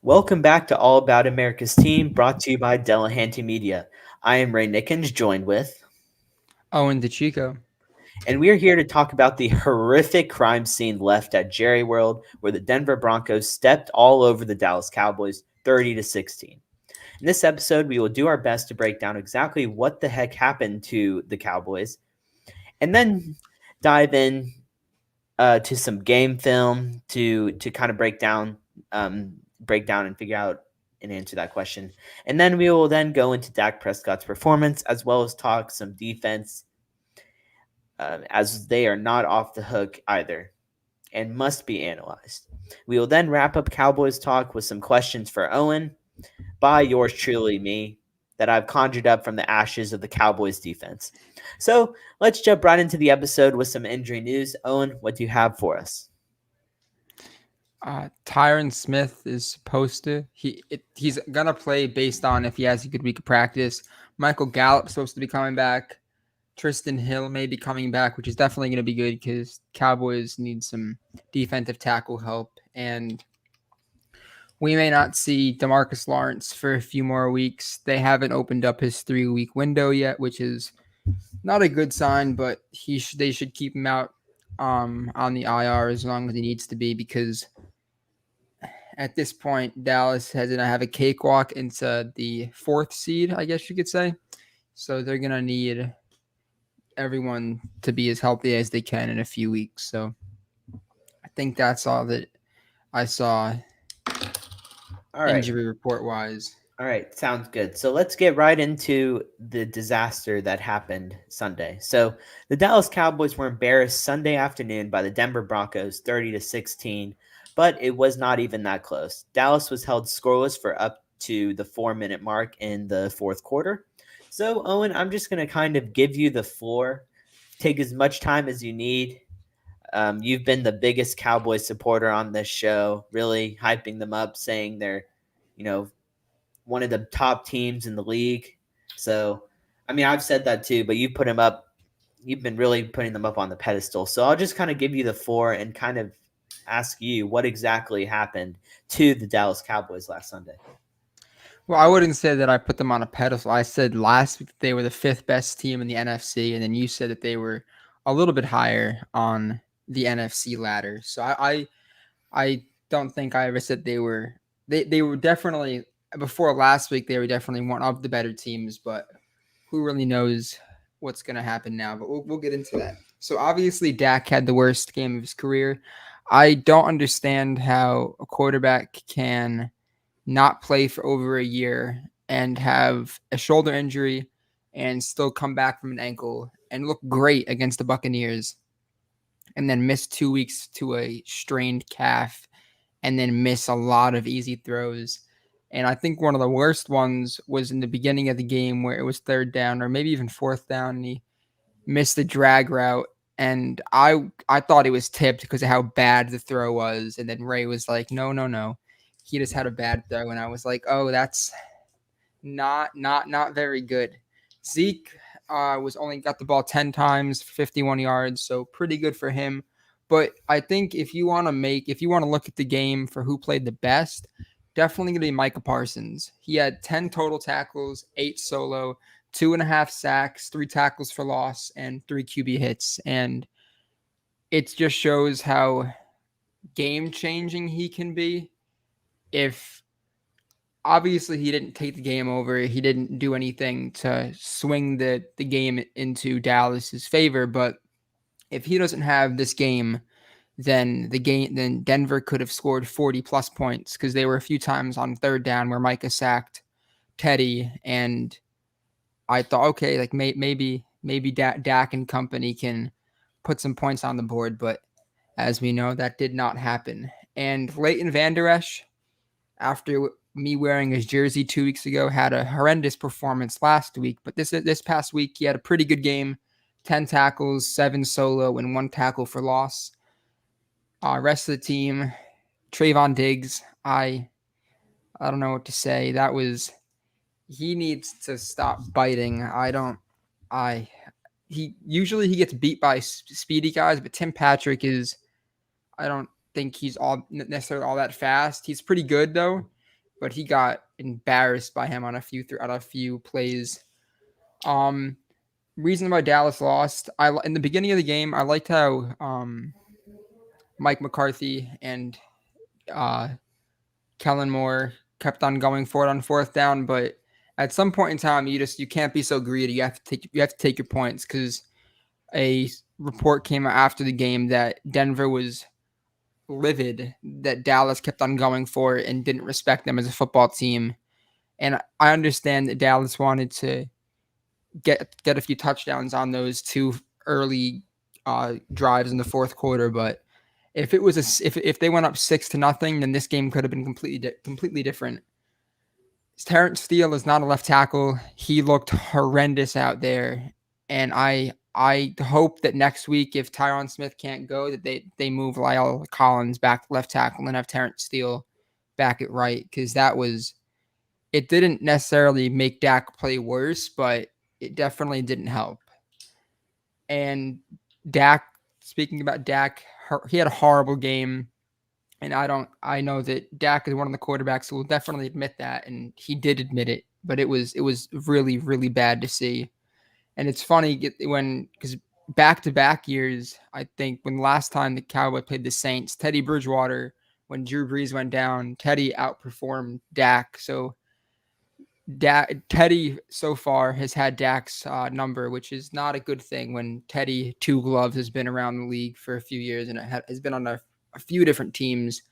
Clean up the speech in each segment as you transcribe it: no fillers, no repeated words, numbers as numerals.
Welcome back to All About America's Team, brought to you by Delahanty Media. I am Ray Nickens, joined with, Owen DeChico. and we are here to talk about the horrific crime scene left at Jerry World, where the Denver Broncos stepped all over the Dallas Cowboys 30-16. In this episode, we will do our best to break down exactly what the heck happened to the Cowboys, and then dive in to some game film to kind of break down and figure out and answer that question. And then we will then go into Dak Prescott's performance as well as talk some defense, as they are not off the hook either and must be analyzed. We will then wrap up Cowboys talk with some questions for Owen by yours truly, me, that I've conjured up from the ashes of the Cowboys defense. So let's jump right into the episode with some injury news. Owen, what do you have for us? Tyron Smith is supposed to. He's gonna play based on if he has a good week of practice. Michael Gallup's supposed to be coming back. Tristan Hill may be coming back, which is definitely going to be good because Cowboys need some defensive tackle help, and we may not see DeMarcus Lawrence for a few more weeks. They haven't opened up his 3-week window yet, which is not a good sign. But they should keep him out on the IR as long as he needs to be because at this point, Dallas has to have a cakewalk into the 4th seed, I guess you could say. So they're going to need everyone to be as healthy as they can in a few weeks. So I think that's all that I saw injury report-wise. All right, sounds good. So let's get right into the disaster that happened Sunday. So the Dallas Cowboys were embarrassed Sunday afternoon by the Denver Broncos 30-16. But it was not even that close. Dallas was held scoreless for up to the 4-minute mark in the fourth quarter. So, Owen, I'm just going to kind of give you the floor. Take as much time as you need. You've been the biggest Cowboys supporter on this show, really hyping them up, saying they're, one of the top teams in the league. So, I mean, I've said that too, but you put them up. You've been really putting them up on the pedestal. So I'll just kind of give you the floor and kind of ask you what exactly happened to the Dallas Cowboys last Sunday. Well, I wouldn't say that I put them on a pedestal. I said last week that they were the 5th best team in the NFC, and then you said that they were a little bit higher on the NFC ladder. So I don't think I ever said they were definitely before last week. They were definitely one of the better teams, but who really knows what's going to happen now? But we'll get into that. So obviously Dak had the worst game of his career. I don't understand how a quarterback can not play for over a year and have a shoulder injury and still come back from an ankle and look great against the Buccaneers and then miss 2 weeks to a strained calf and then miss a lot of easy throws. And I think one of the worst ones was in the beginning of the game where it was 3rd down or maybe even 4th down and he missed the drag route. And I thought it was tipped because of how bad the throw was. And then Ray was like, no. He just had a bad throw. And I was like, oh, that's not very good. Zeke was only got the ball 10 times, 51 yards. So pretty good for him. But I think if you want to look at the game for who played the best, definitely going to be Micah Parsons. He had 10 total tackles, 8 solo, 2.5 sacks, 3 tackles for loss, and 3 QB hits. And it just shows how game-changing he can be. If obviously he didn't take the game over, he didn't do anything to swing the game into Dallas's favor. But if he doesn't have this game, then Denver could have scored 40-plus points because there were a few times on 3rd down where Micah sacked Teddy and I thought, okay, like maybe Dak and company can put some points on the board, but as we know, that did not happen. And Leighton Vander Esch, after me wearing his jersey 2 weeks ago, had a horrendous performance last week, but this past week he had a pretty good game, 10 tackles, 7 solo, and 1 tackle for loss. Rest of the team, Trayvon Diggs, I don't know what to say. He needs to stop biting. He usually gets beat by speedy guys, but Tim Patrick I don't think he's all necessarily all that fast. He's pretty good though. but he got embarrassed by him on a few plays. Um, Reason why Dallas lost. In the beginning of the game, I liked how Mike McCarthy and uh, Kellen Moore kept on going for it on fourth down, but at some point in time, you can't be so greedy. You have to take your points because a report came out after the game that Denver was livid that Dallas kept on going for it and didn't respect them as a football team. And I understand that Dallas wanted to get a few touchdowns on those two early drives in the fourth quarter, but if they went up 6-0, then this game could have been completely different. Terrence Steele is not a left tackle. He looked horrendous out there, and I hope that next week, if Tyron Smith can't go, that they move Lyle Collins back left tackle and have Terrence Steele back at right, because it didn't necessarily make Dak play worse, but it definitely didn't help. And Dak, speaking about Dak, he had a horrible game. And I know that Dak is one of the quarterbacks who will definitely admit that. And he did admit it, but it was really, really bad to see. And it's funny because back-to-back years, I think when last time the Cowboys played the Saints, Teddy Bridgewater, when Drew Brees went down, Teddy outperformed Dak. So Teddy so far has had Dak's number, which is not a good thing when Teddy Two Gloves has been around the league for a few years and has been on a few different teams.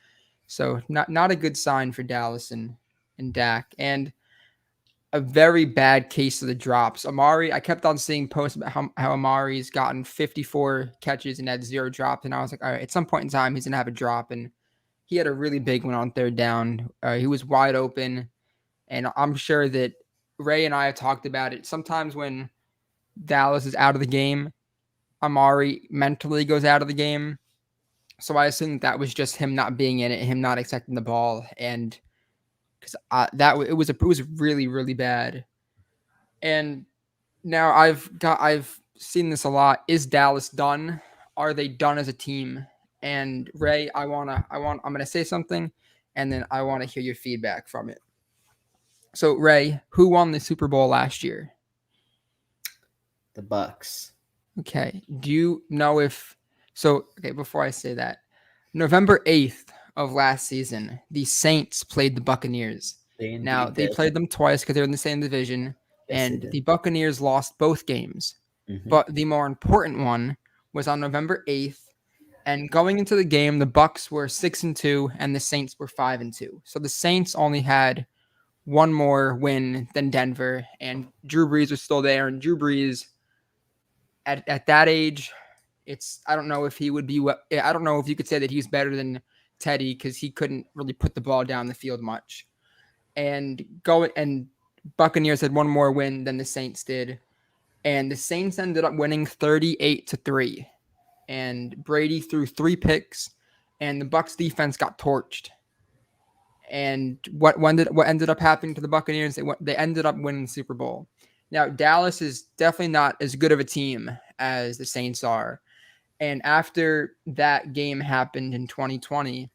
So not a good sign for Dallas and Dak. And a very bad case of the drops. Amari, I kept on seeing posts about how Amari's gotten 54 catches and had 0 drops. And I was like, all right, at some point in time, he's going to have a drop. And he had a really big one on third down. He was wide open. And I'm sure that Ray and I have talked about it. Sometimes when Dallas is out of the game, Amari mentally goes out of the game. So I assume that was just him not being in it, him not accepting the ball. And because it was really, really bad. And now I've seen this a lot. Is Dallas done? Are they done as a team? And Ray, I'm gonna say something, and then I want to hear your feedback from it. So Ray, who won the Super Bowl last year? The Bucks. Okay. Do you know if so? Okay, before I say that, November 8th of last season, the Saints played the Buccaneers. They Now indeed they did. played them twice because they're in the same division, Yes, they and did. the Buccaneers lost both games. Mm-hmm. But the more important one was on November 8th. And going into the game, the Bucks were 6-2 and the Saints were 5-2. So the Saints only had one more win than Denver, and Drew Brees was still there. And Drew Brees, at that age, I don't know if he would be. I don't know if you could say that he's better than Teddy because he couldn't really put the ball down the field much. And Buccaneers had one more win than the Saints did, and the Saints ended up winning 38-3. And Brady threw 3 picks, and the Bucs defense got torched. And what ended up happening to the Buccaneers? They ended up winning the Super Bowl. Now Dallas is definitely not as good of a team as the Saints are. And after that game happened in 2020,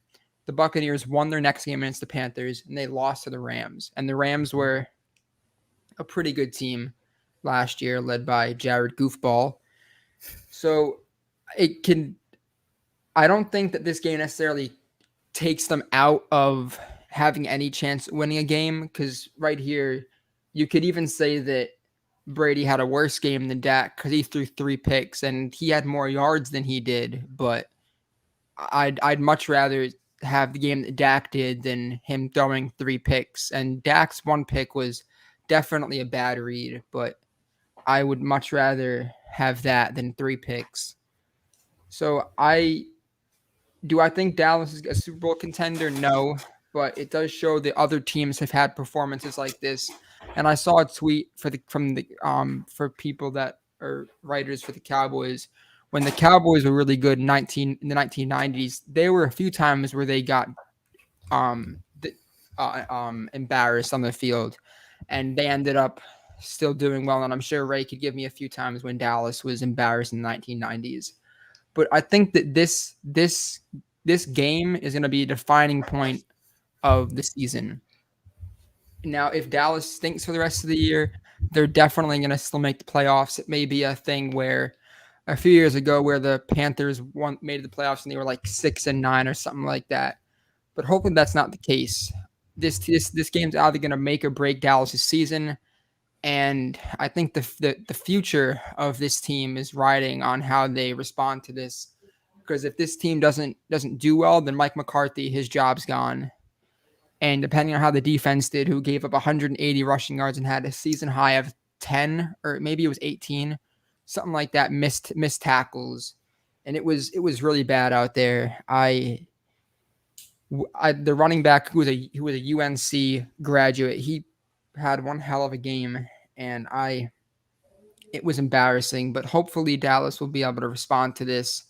the Buccaneers won their next game against the Panthers, and they lost to the Rams. And the Rams were a pretty good team last year, led by Jared Goofball. So I don't think that this game necessarily takes them out of having any chance of winning a game, because right here, you could even say that Brady had a worse game than Dak because he threw 3 picks and he had more yards than he did. But I'd much rather have the game that Dak did than him throwing 3 picks. And Dak's 1 pick was definitely a bad read, but I would much rather have that than 3 picks. So I think Dallas is a Super Bowl contender? No, but it does show that other teams have had performances like this. And I saw a tweet for people that are writers for the Cowboys. When the Cowboys were really good in the 1990s, there were a few times where they got embarrassed on the field, and they ended up still doing well. And I'm sure Ray could give me a few times when Dallas was embarrassed in the 1990s. But I think that this game is going to be a defining point of the season. Now, if Dallas stinks for the rest of the year, they're definitely going to still make the playoffs. It may be a thing where a few years ago, where the Panthers made the playoffs and they were like 6-9 or something like that. But hopefully, that's not the case. This game's either going to make or break Dallas' season, and I think the future of this team is riding on how they respond to this. Because if this team doesn't do well, then Mike McCarthy, his job's gone. And depending on how the defense did, who gave up 180 rushing yards and had a season high of 10 or maybe it was 18, something like that, missed tackles, and it was really bad out there. The running back who was a UNC graduate, he had one hell of a game, and it was embarrassing. But hopefully Dallas will be able to respond to this,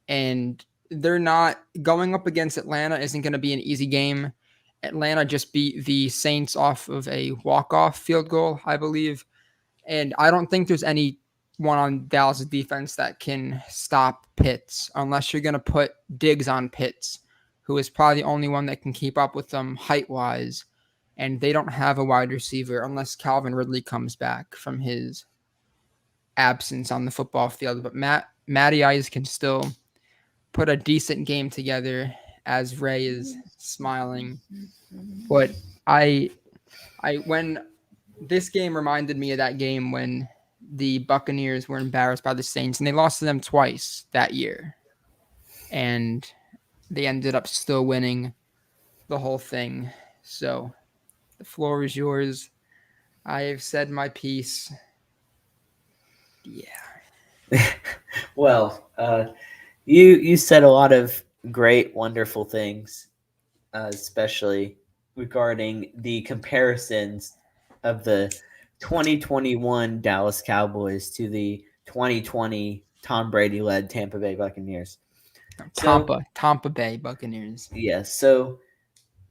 and they're not going up against Atlanta. Isn't going to be an easy game. Atlanta just beat the Saints off of a walk-off field goal, I believe. And I don't think there's anyone on Dallas' defense that can stop Pitts unless you're going to put Diggs on Pitts, who is probably the only one that can keep up with them height-wise. And they don't have a wide receiver unless Calvin Ridley comes back from his absence on the football field. But Matty Ice can still put a decent game together as Ray is smiling. But when this game reminded me of that game when the Buccaneers were embarrassed by the Saints, and they lost to them twice that year, and they ended up still winning the whole thing. So the floor is yours. I have said my piece. Yeah. Well, you said a lot of great, wonderful things, especially regarding the comparisons of the 2021 Dallas Cowboys to the 2020 Tom Brady led Tampa Bay Buccaneers. So, Tampa Bay Buccaneers. yes, so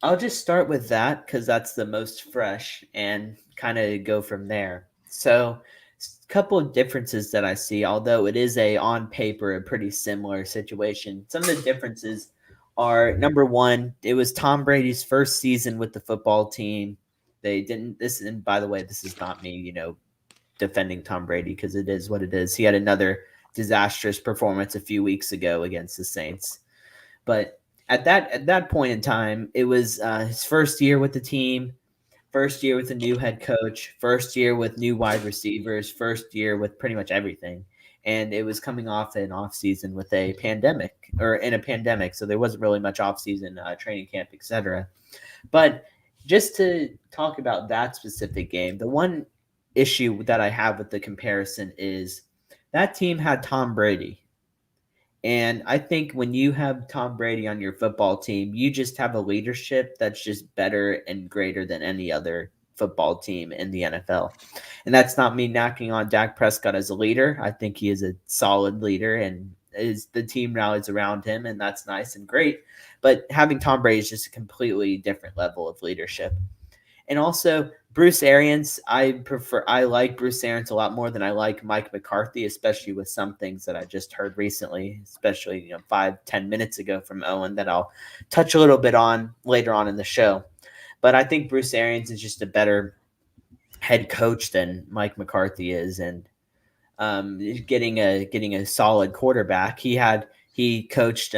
I'll just start with that because that's the most fresh and kind of go from there. So, a couple of differences that I see, although it is on paper a pretty similar situation. Some of the differences are number one, it was Tom Brady's first season with the football team. They didn't this, and by the way, this is not me, defending Tom Brady because it is what it is. He had another disastrous performance a few weeks ago against the Saints. But at that point in time, it was his first year with the team, first year with a new head coach, first year with new wide receivers, first year with pretty much everything. And it was coming off an off season with a pandemic or in a pandemic, so there wasn't really much off season training camp, etc. But just to talk about that specific game, the one issue that I have with the comparison is that team had Tom Brady. And I think when you have Tom Brady on your football team, you just have a leadership that's just better and greater than any other football team in the NFL. And that's not me knocking on Dak Prescott as a leader. I think he is a solid leader and the team rallies around him, and that's nice and great. But having Tom Brady is just a completely different level of leadership. And also Bruce Arians, I like Bruce Arians a lot more than I like Mike McCarthy, especially with some things that I just heard recently, especially 5-10 minutes ago from Owen that I'll touch a little bit on later on in the show. But I think Bruce Arians is just a better head coach than Mike McCarthy is, and getting a solid quarterback. He coached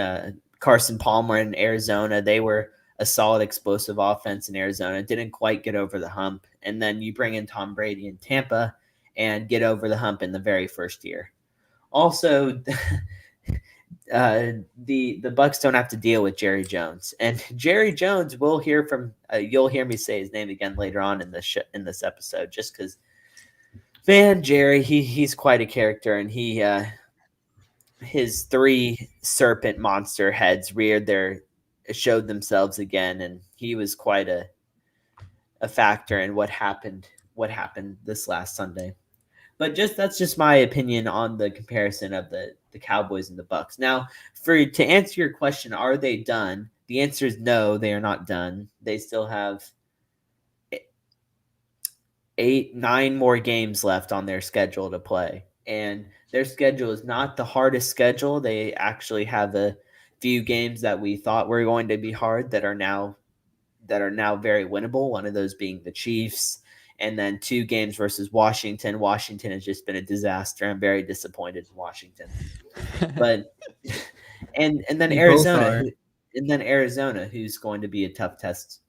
Carson Palmer in Arizona. They were a solid explosive offense in Arizona. Didn't quite get over the hump, and then you bring in Tom Brady in Tampa and get over the hump in the very first year. Also, the Bucks don't have to deal with Jerry Jones, and Jerry Jones will hear from. You'll hear me say his name again later on in this episode, just because. Man, Jerry, he's quite a character, and his three serpent monster heads showed themselves again, and he was quite a factor in what happened this last Sunday. But that's just my opinion on the comparison of the Cowboys and the Bucks. Now, to answer your question, are they done? The answer is no, they are not done. They still have 9 more games left on their schedule to play. And their schedule is not the hardest schedule. They actually have a few games that we thought were going to be hard that are now that are now very winnable. One of those being the Chiefs, and then 2 games versus Washington. Washington has just been a disaster. I'm very disappointed in Washington, but and then We both Arizona, are. who's going to be a tough test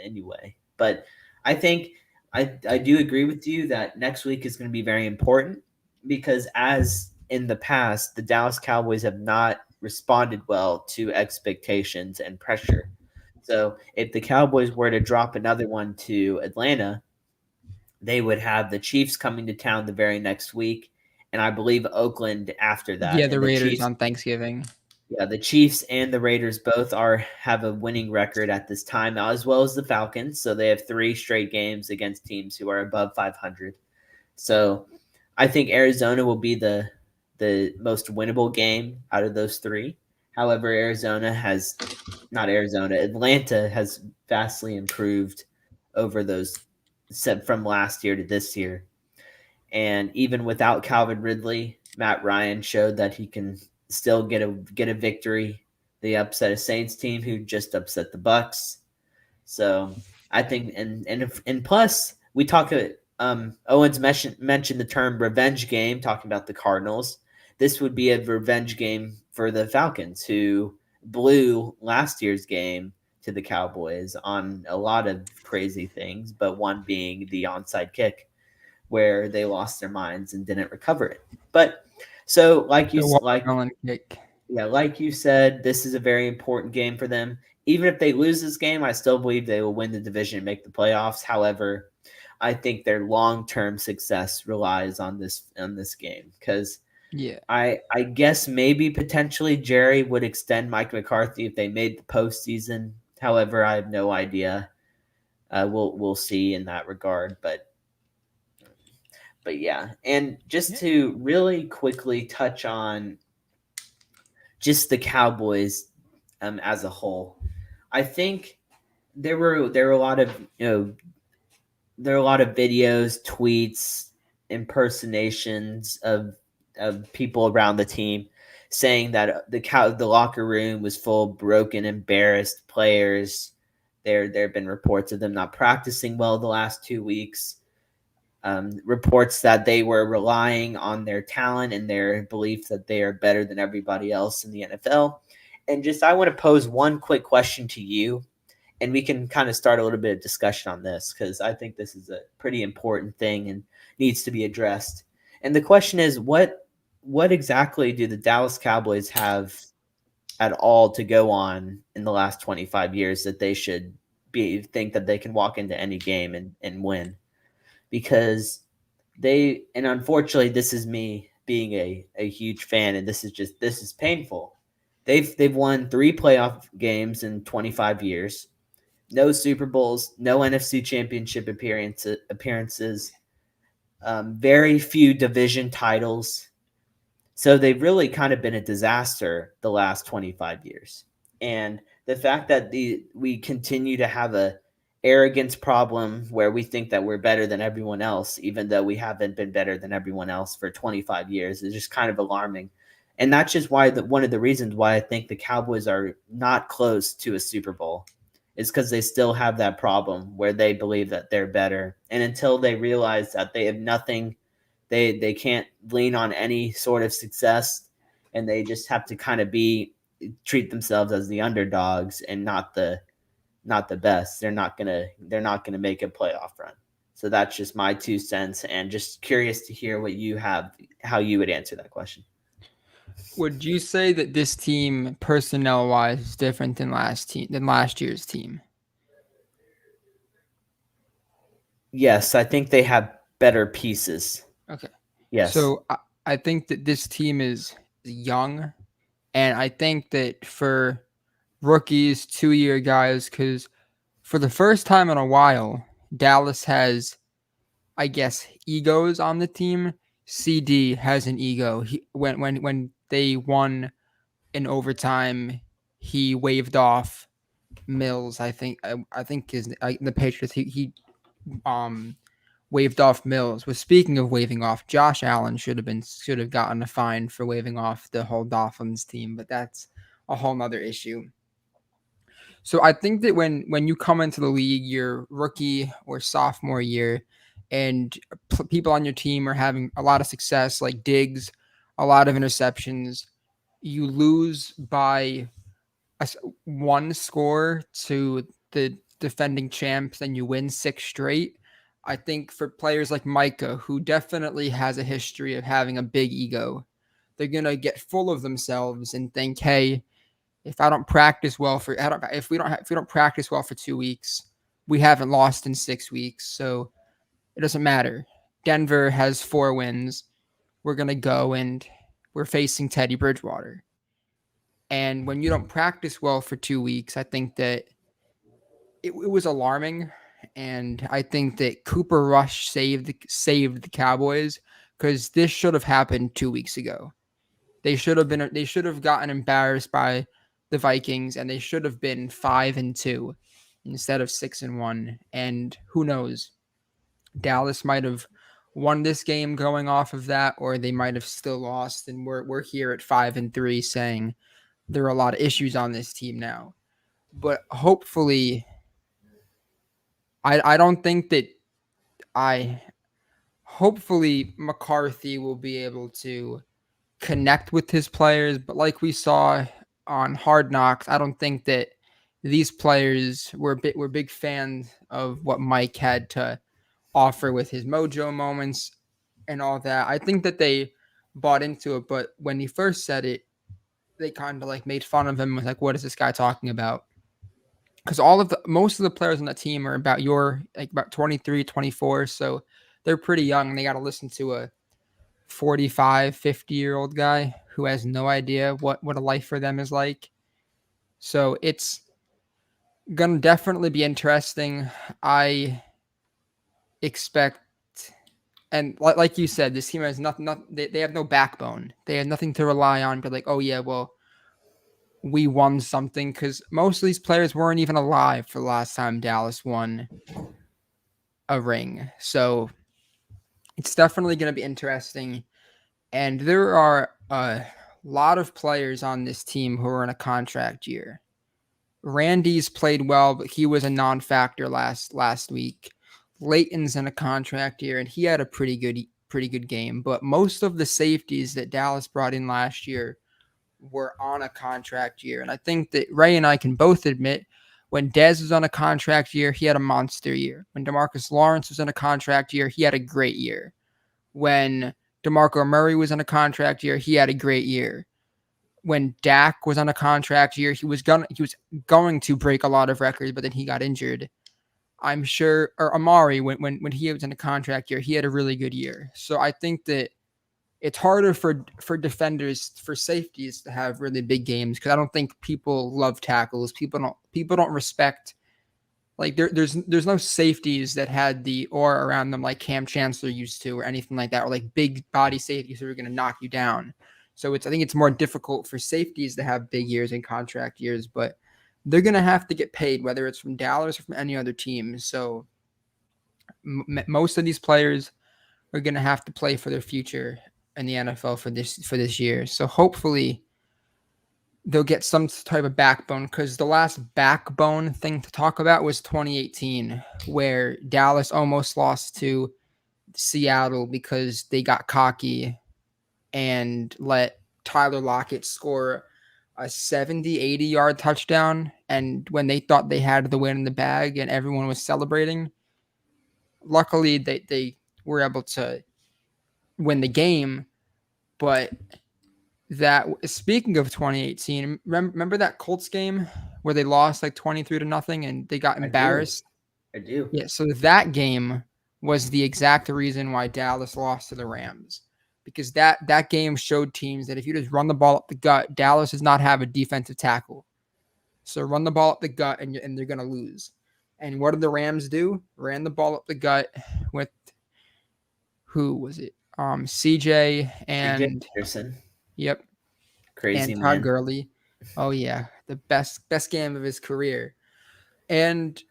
anyway. But I think I do agree with you that next week is going to be very important because as in the past, the Dallas Cowboys have not responded well to expectations and pressure. So if the Cowboys were to drop another one to Atlanta, they would have the Chiefs coming to town the very next week, and I believe Oakland after Yeah, that. the And the Raiders Chiefs, on Thanksgiving. yeah, the Chiefs and the Raiders both have a winning record at this time, as well as the Falcons. So they have 3 straight games against teams who are above 500. So I think Arizona will be the most winnable game out of those 3. However, Atlanta has vastly improved over those set from last year to this year. And even without Calvin Ridley, Matt Ryan showed that he can still get a victory. They upset a Saints team who just upset the Bucks. So I think, and plus we talk. Owens mentioned the term revenge game, talking about the Cardinals. This would be a revenge game for the Falcons, who blew last year's game to the Cowboys on a lot of crazy things, but one being the onside kick where they lost their minds and didn't recover it. But so The watermelon kick. like you said, this is a very important game for them. Even if they lose this game, I still believe they will win the division and make the playoffs. However, I think their long-term success relies on this game because Yeah. I guess maybe potentially Jerry would extend Mike McCarthy if they made the postseason. However, I have no idea. We'll see in that regard, but yeah, and just to really quickly touch on just the Cowboys as a whole, I think there were a lot of there are a lot of videos, tweets, impersonations of people around the team saying that the locker room was full of broken, embarrassed players. There have been reports of them not practicing well the last 2 weeks. Reports that they were relying on their talent and their belief that they are better than everybody else in the NFL. And just I want to pose one quick question to you, and we can kind of start a little bit of discussion on this because I think this is a pretty important thing and needs to be addressed. And the question is, what exactly do the Dallas Cowboys have at all to go on in the last 25 years that they should think that they can walk into any game and win? Because and unfortunately this is me being a huge fan, and this is painful. They've won 3 playoff games in 25 years, no Super Bowls, no NFC Championship appearances, very few division titles. So they've really kind of been a disaster the last 25 years. And the fact that we continue to have a arrogance problem where we think that we're better than everyone else, even though we haven't been better than everyone else for 25 years, is just kind of alarming. And that's just why one of the reasons why I think the Cowboys are not close to a Super Bowl is because they still have that problem where they believe that they're better. And until they realize that they have nothing, they can't lean on any sort of success, and they just have to kind of treat themselves as the underdogs and not the best. They're not gonna make a playoff run. So that's just my 2 cents, and just curious to hear how you would answer that question. Would you say that this team, personnel wise, is different than last year's team? Yes, I think they have better pieces. Okay. Yes. So I think that this team is young, and I think that for rookies, 2-year guys, because for the first time in a while, Dallas has, I guess, egos on the team. CD has an ego. When they won in overtime, he waved off Mills. I think the Patriots. He um waved off Mills. But speaking of waving off, Josh Allen should have gotten a fine for waving off the whole Dolphins team, but that's a whole nother issue. So I think that when you come into the league, your rookie or sophomore year, and people on your team are having a lot of success, like Diggs, a lot of interceptions, you lose by one score to the defending champs, and you win six straight. I think for players like Micah, who definitely has a history of having a big ego, they're gonna get full of themselves and think, "Hey, if I don't practice well for if we don't practice well for 2 weeks, we haven't lost in 6 weeks, so it doesn't matter. Denver has 4 wins. We're gonna go and we're facing Teddy Bridgewater." And when you don't practice well for 2 weeks, I think that it was alarming. And I think that Cooper Rush saved the Cowboys, because this should have happened 2 weeks ago. They should have gotten embarrassed by the Vikings, and they should have been 5-2 instead of 6-1. And who knows? Dallas might have won this game going off of that, or they might have still lost. And we're here at 5-3 saying there are a lot of issues on this team now. But hopefully, I don't think that I hopefully McCarthy will be able to connect with his players. But like we saw on Hard Knocks, I don't think that these players were big fans of what Mike had to offer with his mojo moments and all that. I think that they bought into it, but when he first said it, they kind of like made fun of him. Was like, "What is this guy talking about?" Because most of the players on that team are about 23, 24, so they're pretty young. And they got to listen to a 45, 50-year-old guy who has no idea what a life for them is like. So it's gonna definitely be interesting. I expect, and like you said, this team has nothing. They have no backbone. They have nothing to rely on. But like, oh yeah, well, we won something, because most of these players weren't even alive for the last time Dallas won a ring. So it's definitely going to be interesting. And there are a lot of players on this team who are in a contract year. Randy's played well, but he was a non-factor last week. Leighton's in a contract year, and he had a pretty good game. But most of the safeties that Dallas brought in last year were on a contract year. And I think that Ray and I can both admit, when Dez was on a contract year, he had a monster year. When DeMarcus Lawrence was in a contract year, he had a great year. When DeMarco Murray was on a contract year, he had a great year. When Dak was on a contract year, he was going to break a lot of records, but then he got injured. I'm sure, or Amari, when he was in a contract year, he had a really good year. So I think that it's harder for defenders, for safeties, to have really big games, because I don't think people love tackles. People don't respect, like there's no safeties that had the aura around them like Cam Chancellor used to, or anything like that, or like big body safeties who are going to knock you down. So I think it's more difficult for safeties to have big years and contract years, but they're going to have to get paid, whether it's from Dallas or from any other team. So most of these players are going to have to play for their future in the NFL for this year. So hopefully they'll get some type of backbone, because the last backbone thing to talk about was 2018, where Dallas almost lost to Seattle because they got cocky and let Tyler Lockett score a 70, 80-yard touchdown. And when they thought they had the win in the bag and everyone was celebrating, luckily they were able to win the game. But that, speaking of 2018, remember that Colts game where they lost like 23-0 and they got embarrassed? I do. Yeah, so that game was the exact reason why Dallas lost to the Rams, because that game showed teams that if you just run the ball up the gut, Dallas does not have a defensive tackle. So run the ball up the gut, and they're going to lose. And what did the Rams do? Ran the ball up the gut with, who was it? CJ and Anderson. Yep. Crazy And Todd man. Gurley. Oh yeah, the best game of his career. And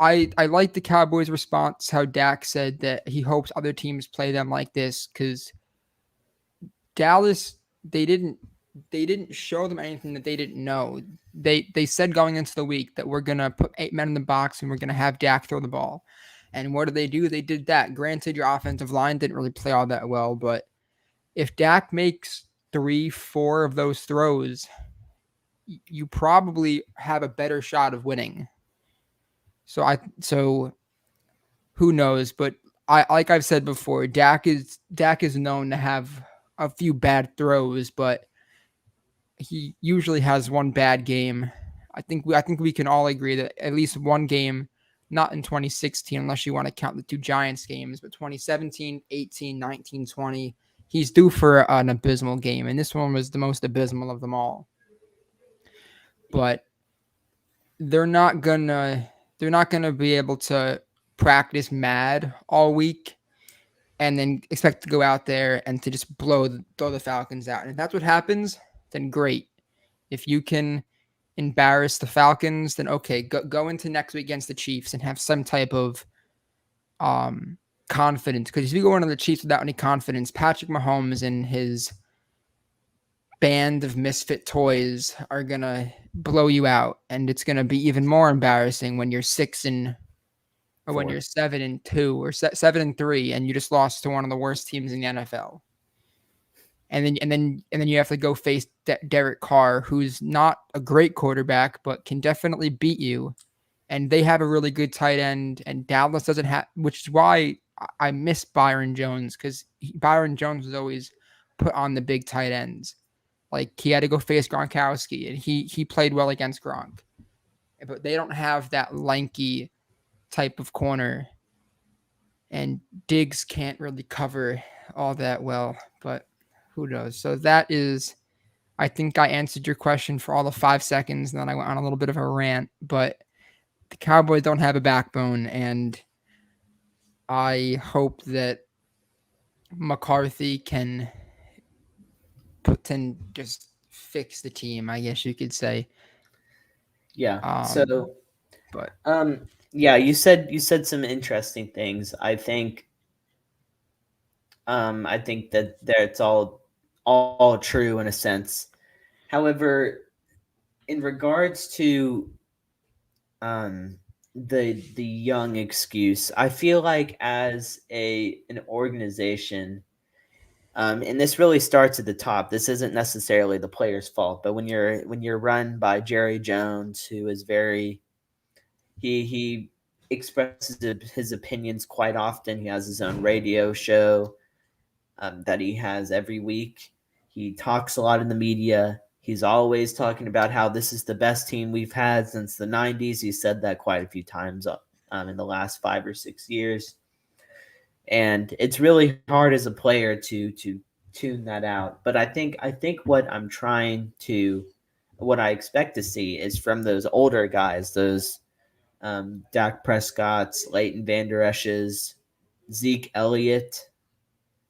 I like the Cowboys' response, how Dak said that he hopes other teams play them like this, because Dallas, they didn't they didn't show them anything that they didn't know. They said going into the week that we're gonna put 8 men in the box and we're gonna have Dak throw the ball. And what did they do? They did that. Granted, your offensive line didn't really play all that well, but if Dak makes 3, 4 of those throws, you probably have a better shot of winning. So who knows? But I like I've said before, Dak is known to have a few bad throws, but he usually has one bad game. I think we can all agree that at least one game, not in 2016 unless you want to count the two Giants games, but 2017, 18, 19, 20, he's due for an abysmal game, and this one was the most abysmal of them all. But they're not gonna they're not gonna be able to practice mad all week and then expect to go out there and to just throw the Falcons out. And if that's what happens, then great. If you can embarrass the Falcons, then okay, go into next week against the Chiefs and have some type of confidence. Because if you go into the Chiefs without any confidence, Patrick Mahomes and his band of misfit toys are gonna blow you out, and it's gonna be even more embarrassing when you're 6 and or when you're 7-2 or 7-3, and you just lost to one of the worst teams in the NFL. And then you have to go face Derek Carr, who's not a great quarterback, but can definitely beat you. And they have a really good tight end, and Dallas doesn't have, which is why I miss Byron Jones, because Byron Jones was always put on the big tight ends. Like he had to go face Gronkowski, and he played well against Gronk, but they don't have that lanky type of corner, and Diggs can't really cover all that well. But who knows? So that is, I think I answered your question for all the 5 seconds, and then I went on a little bit of a rant. But the Cowboys don't have a backbone, and I hope that McCarthy can just fix the team, I guess you could say. Yeah. Um, So, but yeah, you said some interesting things. I think that that's all true in a sense. However, in regards to um the young excuse, I feel like as an organization, and this really starts at the top. This isn't necessarily the player's fault, but when you're run by Jerry Jones, who is very he expresses his opinions quite often. He has his own radio show that he has every week. He talks a lot in the media. He's always talking about how this is the best team we've had since the 90s. He said that quite a few times in the last 5 or 6 years. And it's really hard as a player to tune that out. But I think what I expect to see is from those older guys, those Dak Prescott's, Leighton Vander Esch's, Zeke Elliott,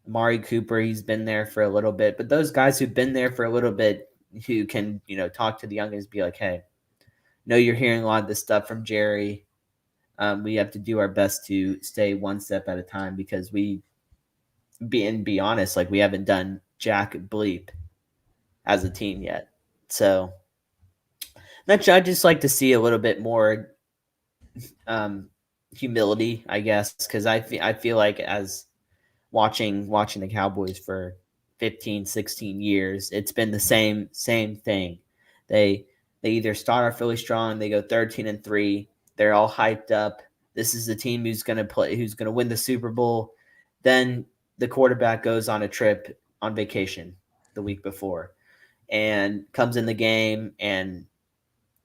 Amari Cooper. He's been there for a little bit, but those guys who've been there for a little bit, who can talk to the youngins, be like, hey, no, you're hearing a lot of this stuff from Jerry. We have to do our best to stay one step at a time, because be honest, like we haven't done jack bleep as a team yet. So I'd just like to see a little bit more um, humility, I guess, because I feel like as watching the Cowboys for 15, 16 years, it's been the same thing. They they either start off really strong, they go 13-3, they're all hyped up. This is the team who's gonna win the Super Bowl. Then the quarterback goes on a trip on vacation the week before and comes in the game and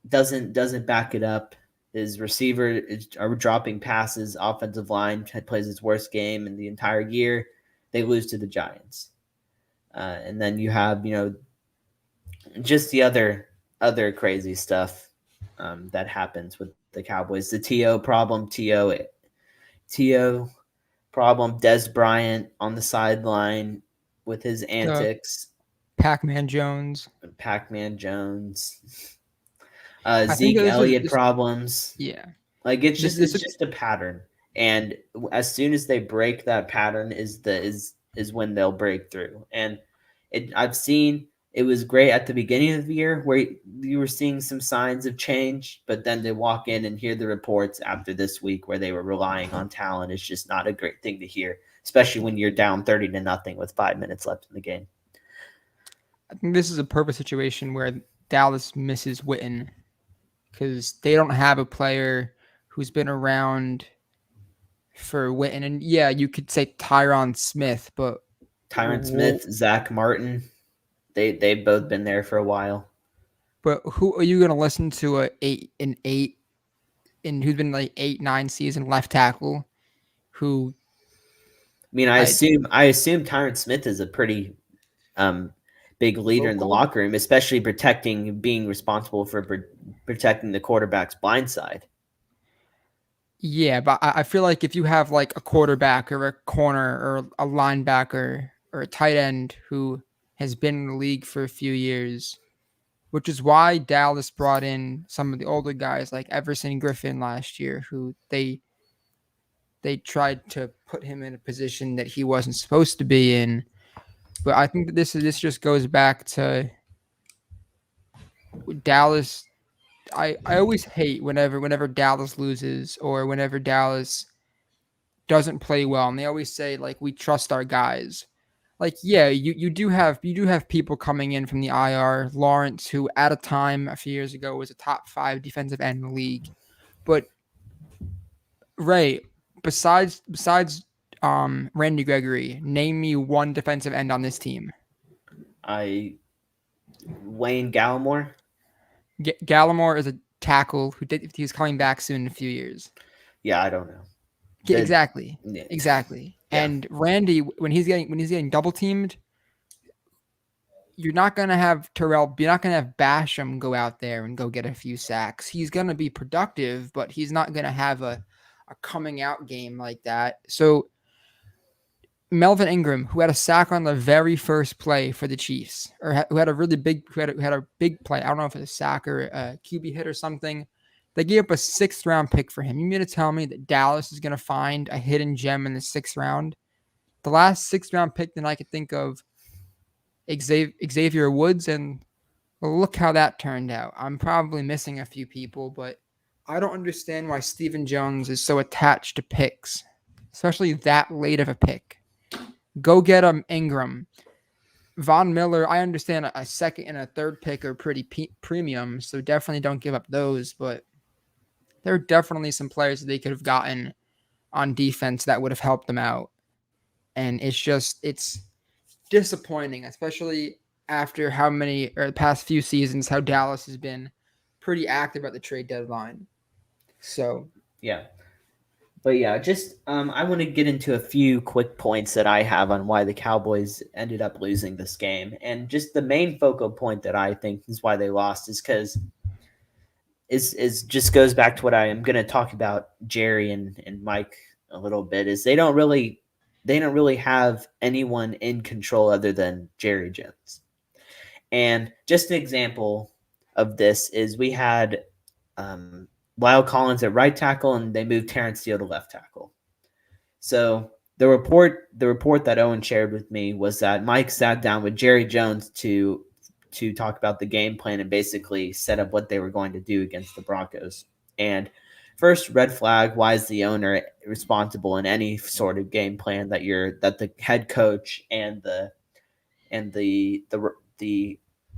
doesn't back it up. His receiver are dropping passes. Offensive line plays its worst game in the entire year. They lose to the Giants, and then you have just the other crazy stuff that happens with the Cowboys. The To problem. Des Bryant on the sideline with his the antics. Pac-Man Jones, Pac-Man Jones. I think Zeke this was Elliott this. problems. Yeah, Like it's this just this it's just a pattern, and as soon as they break that pattern, is when they'll break through. And I've seen it was great at the beginning of the year where you were seeing some signs of change, but then to walk in and hear the reports after this week where they were relying on talent is just not a great thing to hear, especially when you're down 30-0 with 5 minutes left in the game. I think this is a perfect situation where Dallas misses Witten because they don't have a player who's been around for Witten. And yeah, you could say Tyron Smith, but Tyron Smith, Zach Martin, they've both been there for a while. But who are you going to listen to and who's been like 8-9 season left tackle who I mean, I assume Tyron Smith is a pretty big leader in the local? locker room, especially being responsible for protecting the quarterback's blind side. Yeah, but I feel like if you have like a quarterback or a corner or a linebacker or a tight end who has been in the league for a few years, which is why Dallas brought in some of the older guys like Everson Griffin last year, who they tried to put him in a position that he wasn't supposed to be in. But I think that this just goes back to Dallas. I always hate whenever Dallas loses or whenever Dallas doesn't play well, and they always say like we trust our guys. Like yeah, you do have people coming in from the IR. Lawrence, who at a time a few years ago was a top 5 defensive end in the league, but Ray, besides Randy Gregory, name me one defensive end on this team. I Wayne Gallimore. Gallimore is a tackle he's coming back soon in a few years. Yeah, I don't know. Exactly. Yeah. Exactly. Yeah. And Randy, when he's getting double teamed, you're not gonna have Terrell. You're not gonna have Basham go out there and go get a few sacks. He's gonna be productive, but he's not gonna have a coming out game like that. So Melvin Ingram, who had a sack on the very first play for the Chiefs, or who had a really big, who had a big play. I don't know if it was a sack or a QB hit or something. They gave up a 6th-round pick for him. You mean to tell me that Dallas is going to find a hidden gem in the 6th round? The last 6th-round pick that I could think of, Xavier Woods, and look how that turned out. I'm probably missing a few people, but I don't understand why Stephen Jones is so attached to picks, especially that late of a pick. Go get him, Ingram. Von Miller, I understand a 2nd and a 3rd pick are pretty premium, so definitely don't give up those, but there are definitely some players that they could have gotten on defense that would have helped them out. And it's disappointing, especially after the past few seasons, how Dallas has been pretty active at the trade deadline. So, yeah. But yeah, just I want to get into a few quick points that I have on why the Cowboys ended up losing this game, and just the main focal point that I think is why they lost is because is just goes back to what I am going to talk about Jerry and Mike a little bit. Is they don't really have anyone in control other than Jerry Jones, and just an example of this is we had Lyle Collins at right tackle, and they moved Terrence Steele to left tackle. So the report that Owen shared with me was that Mike sat down with Jerry Jones to talk about the game plan and basically set up what they were going to do against the Broncos. And first, red flag: why is the owner responsible in any sort of game plan that the head coach and the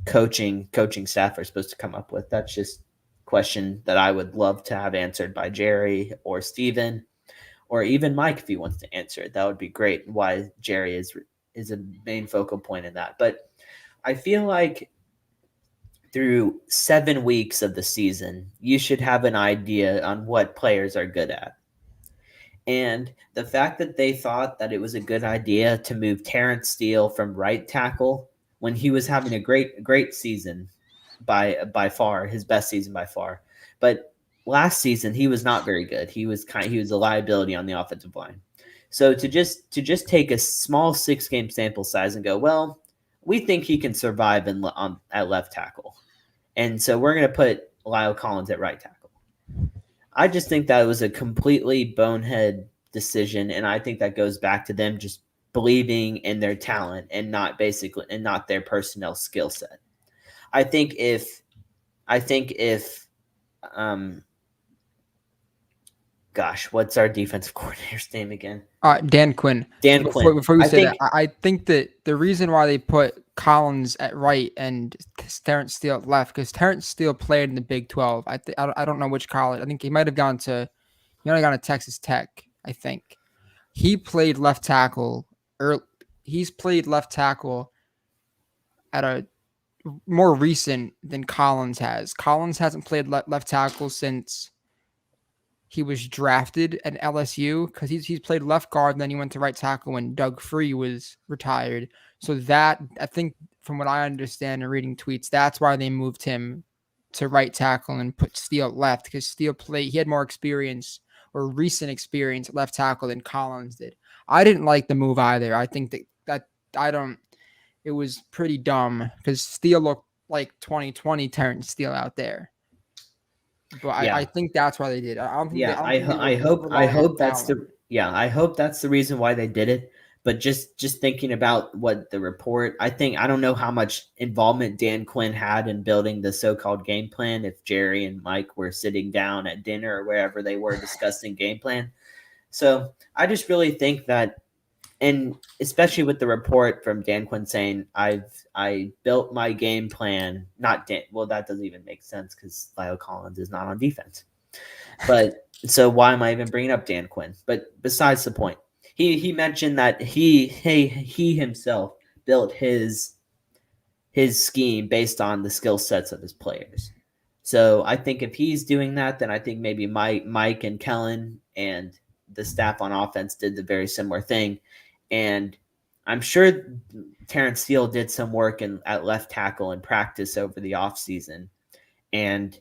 coaching staff are supposed to come up with? That's just question that I would love to have answered by Jerry or Steven or even Mike if he wants to answer it. That would be great. Why Jerry is a main focal point in that. But I feel like through 7 weeks of the season, you should have an idea on what players are good at. And the fact that they thought that it was a good idea to move Terrence Steele from right tackle when he was having a great season by far, his best season by far. But last season he was not very good. He was a liability on the offensive line. So to just take a small 6-game sample size and go, well, we think he can survive at left tackle, and so we're going to put Lyle Collins at right tackle. I just think that was a completely bonehead decision, and I think that goes back to them just believing in their talent and not their personnel skill set. I think if um gosh, what's our defensive coordinator's name again? Dan Quinn. Dan Quinn. Before you I say that, think I think that the reason why they put Collins at right and Terrence Steele at left, because Terrence Steele played in the Big 12. I don't know which college. I think he might have gone to Texas Tech. I think he played left tackle. He's played left tackle at a more recent than Collins has. Collins hasn't played left tackle since he was drafted at LSU because he's played left guard and then he went to right tackle when Doug Free was retired. So that I think from what I understand and reading tweets, that's why they moved him to right tackle and put Steele left because Steele he had more experience or recent experience at left tackle than Collins did. I didn't like the move either. I think that I don't it was pretty dumb because Steele looked like 2020 Terrence Steele out there. But I yeah. think that's why they did. I Yeah, don't think they were I relying on hope that's talent. the yeah, I hope that's the reason why they did it. But just thinking about what the report, I don't know how much involvement Dan Quinn had in building the so-called game plan if Jerry and Mike were sitting down at dinner or wherever they were discussing game plan. So, I just really think that, and especially with the report from Dan Quinn saying I built my game plan, not Dan, well that doesn't even make sense cuz Lyle Collins is not on defense. But so why am I even bringing up Dan Quinn? But besides the point, he mentioned that he himself built his scheme based on the skill sets of his players. So I think if he's doing that, then I think maybe Mike and Kellen and the staff on offense did the very similar thing. And I'm sure Terrence Steele did some work at left tackle in practice over the offseason. And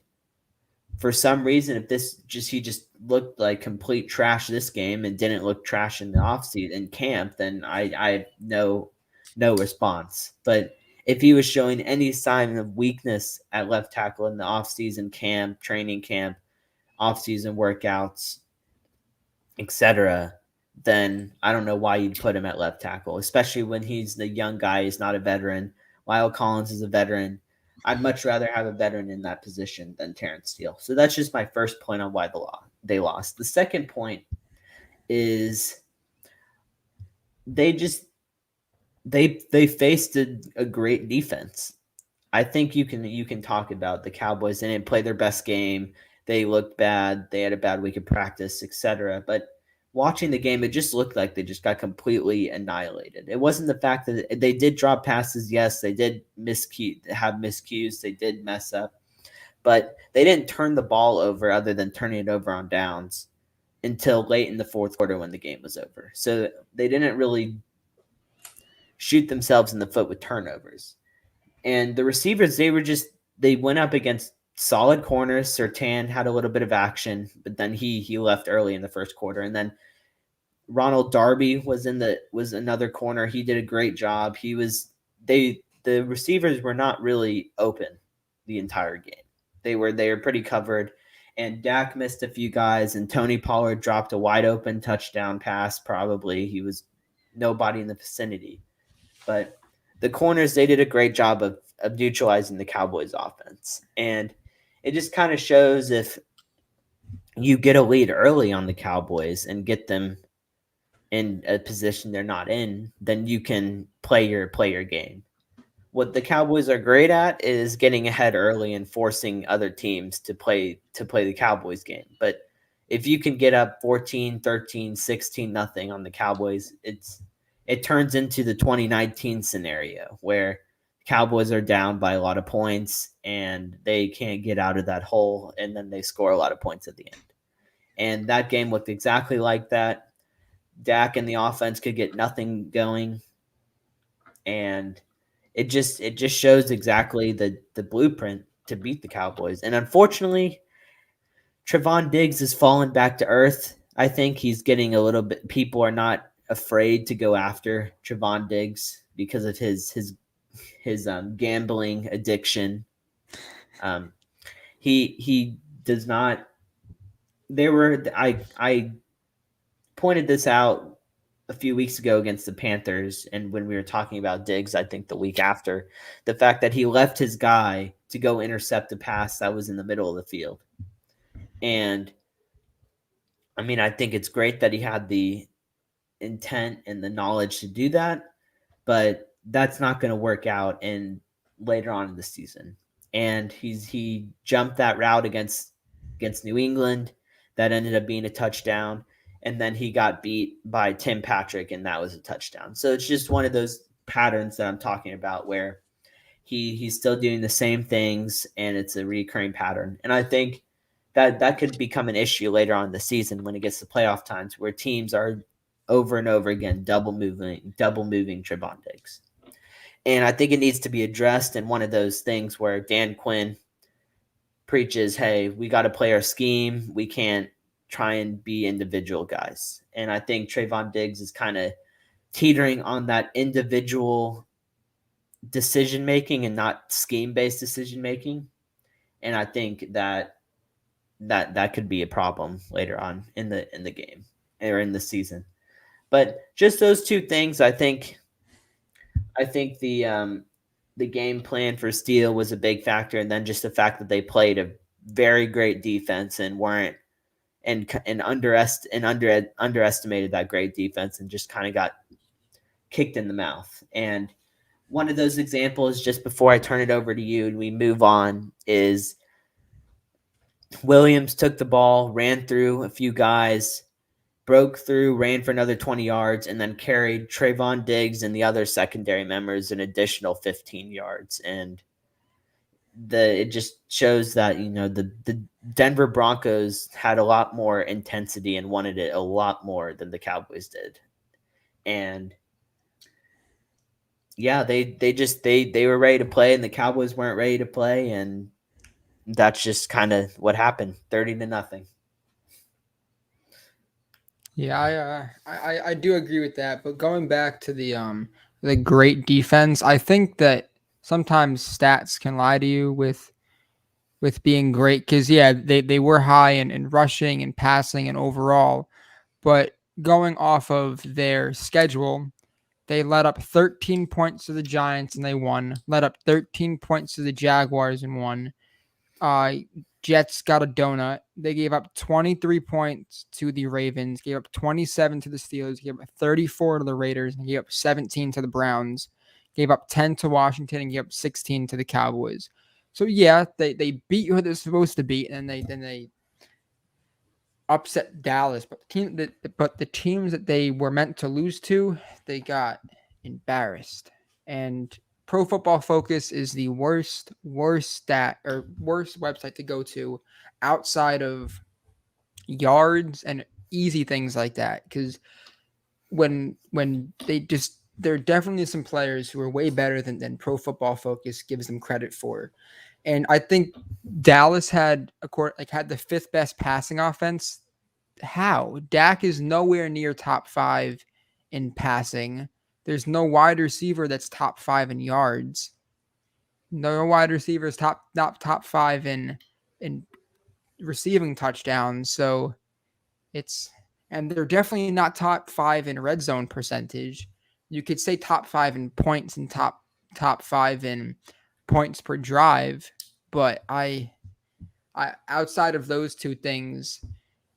for some reason, if he just looked like complete trash this game and didn't look trash in the offseason in camp, then I have no response. But if he was showing any sign of weakness at left tackle in the offseason camp, training camp, offseason workouts, etc., then I don't know why you'd put him at left tackle, especially when he's the young guy, he's not a veteran. Lyle Collins is a veteran. I'd much rather have a veteran in that position than Terrence Steele. So that's just my first point on why they lost. The second point is they just they faced a great defense. I think you can talk about the Cowboys. They didn't play their best game. They looked bad. They had a bad week of practice, etc. But watching the game, it just looked like they just got completely annihilated. It wasn't the fact that they did drop passes. Yes, they did have miscues. They did mess up, but they didn't turn the ball over other than turning it over on downs until late in the fourth quarter when the game was over. So they didn't really shoot themselves in the foot with turnovers. And the receivers, they went up against solid corners. Sertan had a little bit of action, but then he left early in the first quarter. And then Ronald Darby was another corner. He did a great job. The receivers were not really open the entire game. They were pretty covered. And Dak missed a few guys, and Tony Pollard dropped a wide open touchdown pass. Probably he was nobody in the vicinity. But the corners, they did a great job of neutralizing the Cowboys offense. And it just kind of shows if you get a lead early on the Cowboys and get them in a position they're not in, then you can play your game. What the Cowboys are great at is getting ahead early and forcing other teams to play the Cowboys game. But if you can get up 14, 13, 16 nothing on the Cowboys, it turns into the 2019 scenario where Cowboys are down by a lot of points and they can't get out of that hole, and then they score a lot of points at the end. And that game looked exactly like that. Dak and the offense could get nothing going, and it just shows exactly the blueprint to beat the Cowboys. And unfortunately, Trevon Diggs has fallen back to earth. I think he's getting a little bit. People are not afraid to go after Trevon Diggs because of his gambling addiction. Um, he does not. There were I pointed this out a few weeks ago against the Panthers, and when we were talking about Diggs, I think the week after, the fact that he left his guy to go intercept a pass that was in the middle of the field. And I mean, I think it's great that he had the intent and the knowledge to do that, but that's not going to work out in later on in the season. And he jumped that route against New England that ended up being a touchdown, and then he got beat by Tim Patrick and that was a touchdown. So it's just one of those patterns that I'm talking about where he's still doing the same things and it's a recurring pattern. And I think that could become an issue later on in the season when it gets to playoff times where teams are over and over again double moving Trevon Diggs. And I think it needs to be addressed in one of those things where Dan Quinn preaches, hey, we got to play our scheme. We can't try and be individual guys. And I think Trevon Diggs is kind of teetering on that individual decision making and not scheme based decision making. And I think that could be a problem later on in the game or in the season. But just those two things, I think the game plan for Steele was a big factor, and then just the fact that they played a very great defense and weren't and underestimated that great defense and just kind of got kicked in the mouth. And one of those examples, just before I turn it over to you and we move on, is Williams took the ball, ran through a few guys, broke through, ran for another 20 yards, and then carried Trevon Diggs and the other secondary members an additional 15 yards. And it just shows that, the Denver Broncos had a lot more intensity and wanted it a lot more than the Cowboys did. And yeah, they were ready to play and the Cowboys weren't ready to play, and that's just kind of what happened. 30-0. Yeah, I do agree with that. But going back to the great defense, I think that sometimes stats can lie to you with being great because yeah, they were high in rushing and passing and overall, but going off of their schedule, they let up 13 points to the Giants and they won. Let up 13 points to the Jaguars and won. Uh, Jets got a donut. They gave up 23 points to the Ravens, gave up 27 to the Steelers, gave up 34 to the Raiders, and gave up 17 to the Browns, gave up 10 to Washington, and gave up 16 to the Cowboys. So yeah, they beat who they're supposed to beat, and then they upset Dallas. But the teams that they were meant to lose to, they got embarrassed. And Pro Football Focus is the worst stat or worst website to go to outside of yards and easy things like that. Because when there are definitely some players who are way better than Pro Football Focus gives them credit for. And I think Dallas had the fifth best passing offense. How? Dak is nowhere near top 5 in passing. There's no wide receiver that's top 5 in yards. No wide receivers top 5 in receiving touchdowns. So and they're definitely not top 5 in red zone percentage. You could say top 5 in points and top 5 in points per drive, but I outside of those two things,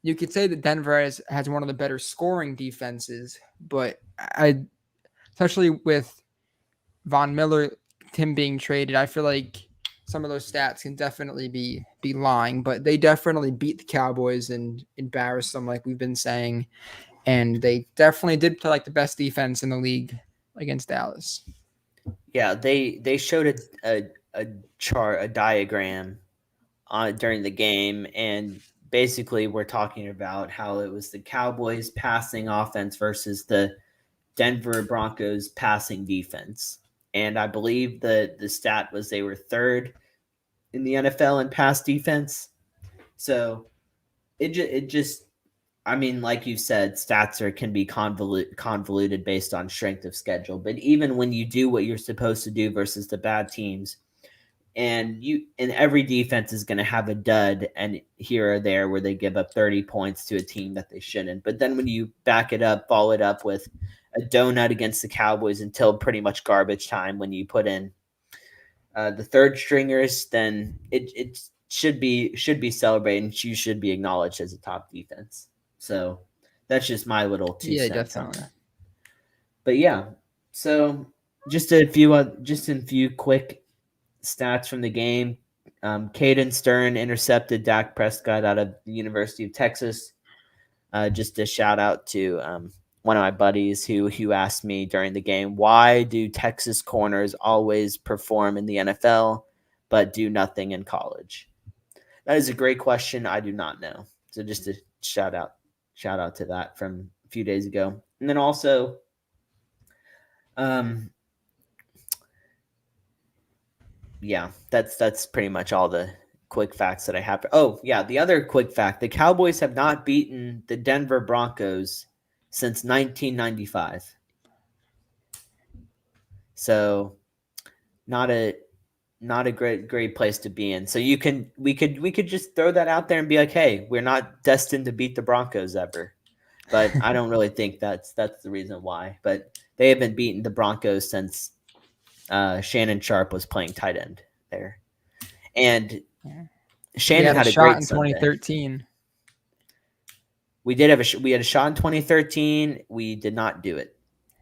you could say that Denver has one of the better scoring defenses, but especially with Von Miller, him being traded, I feel like some of those stats can definitely be lying, but they definitely beat the Cowboys and embarrassed them, like we've been saying, and they definitely did play like the best defense in the league against Dallas. Yeah, they showed a chart, a diagram during the game, and basically we're talking about how it was the Cowboys passing offense versus the Denver Broncos passing defense. And I believe the stat was they were third in the NFL in pass defense. So it just I mean, like you said, stats can be convoluted based on strength of schedule. But even when you do what you're supposed to do versus the bad teams, and every defense is going to have a dud and here or there where they give up 30 points to a team that they shouldn't. But then when you back it up, follow it up with a donut against the Cowboys until pretty much garbage time when you put in the third stringers, then it should be celebrated and you should be acknowledged as a top defense. So that's just my little two Yeah, cents on definitely. that. But yeah, so just a few quick stats from the game. Caden Stern intercepted Dak Prescott out of the University of Texas. Just a shout out to one of my buddies who asked me during the game, why do Texas corners always perform in the NFL but do nothing in college? That is a great question. I do not know. So just a shout out to that from a few days ago. And then also, um, yeah, that's pretty much all the quick facts that I have. Oh, yeah, the other quick fact: the Cowboys have not beaten the Denver Broncos since 1995. So, not a great place to be in. So we could just throw that out there and be like, "Hey, we're not destined to beat the Broncos ever." But I don't really think that's the reason why. But they haven't beaten the Broncos since Shannon Sharp was playing tight end there. And Yeah. We Shannon had a had a shot great in Sunday. 2013. We did have we had a shot in 2013. We did not do it.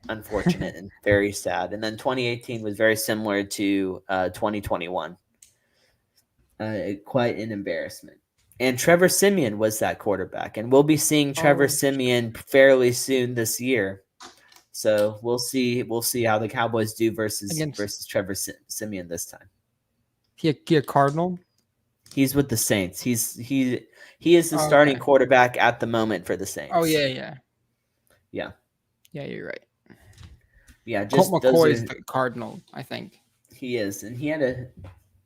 Unfortunate and very sad. And then 2018 was very similar to 2021. Quite an embarrassment. And Trevor Siemian was that quarterback, and we'll be seeing Trevor Oh, Siemian fairly soon this year. So we'll see. We'll see how the Cowboys do against versus Trevor Siemian this time. he a Cardinal. He's with the Saints. He is the Oh, starting okay. quarterback at the moment for the Oh Saints. yeah, yeah, Yeah, yeah. You're right. yeah. Colt Just those McCoy is are the Cardinal, I think. he is, and he had a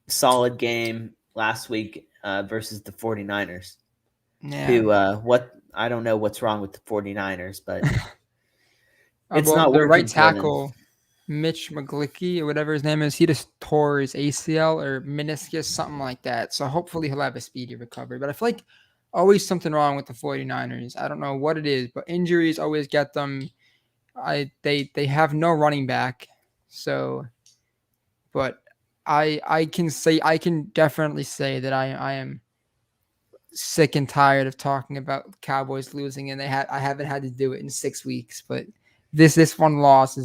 solid game last week versus the 49ers. Yeah. Who what I don't know what's wrong with the 49ers, but it's Well, not the right working for them. tackle, Mitch McGlicky or whatever his name is, he just tore his ACL or meniscus, something like that. So hopefully he'll have a speedy recovery. But I feel like always something wrong with the 49ers. I don't know what it is, but injuries always get them. They have no running back. So but I can definitely say that I am sick and tired of talking about Cowboys losing, and I haven't had to do it in 6 weeks. But this one loss